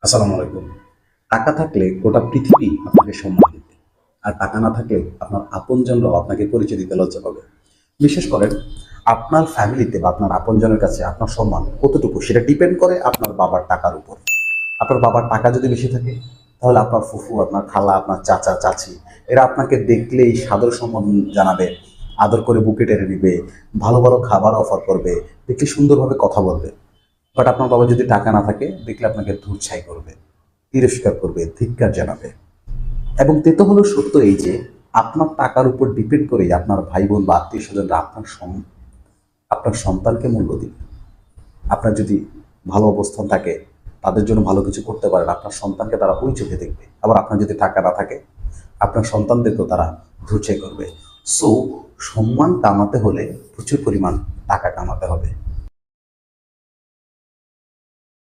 আসসালামু আলাইকুম। টাকা থাকলে গোটা পৃথিবী আপনাকে সম্মান দিবে। আর টাকা না থাকলে আপনার আপনজনরাও আপনাকে পরিচয় দিতে লজ্জা পাবে। বিশেষ করেন আপনার ফ্যামিলিতে বা আপনার আপনজনের কাছে আপনার সম্মান কতটুকু সেটা ডিপেন্ড করে আপনার বাবার টাকার উপর। আপনার বাবার টাকা যদি বেশি থাকে তাহলে আপনার ফুফু, আপনার খালা, আপনার চাচা, চাচী এরা আপনাকে দেখলেই সাদর সম্বোধন জানাবে, আদর করে বুকে টেনে নিবে, ভালো ভালো খাবার অফার করবে, দেখলে সুন্দরভাবে কথা বলবে। বাট আপনার বাবা যদি টাকা না থাকে দেখলে আপনাকে ধূর্ছাই করবে, তিরস্কার করবে, ধিক্কার জানাবে। এবং তেতো হলো সত্য এই যে আপনার টাকার উপর ডিপেন্ড করেই আপনার ভাই বোন বা আত্মীয় স্বজনরা আপনার সন্তানকে মূল্য দিবে। আপনার যদি ভালো অবস্থান থাকে, তাদের জন্য ভালো কিছু করতে পারেন, আপনার সন্তানকে তারা ওই চোখে দেখবে। আবার আপনার যদি টাকা না থাকে, আপনার সন্তানদেরকেও তারা ধূর্ছাই করবে। সো সম্মান কামাতে হলে প্রচুর পরিমাণ টাকা কামাতে হবে।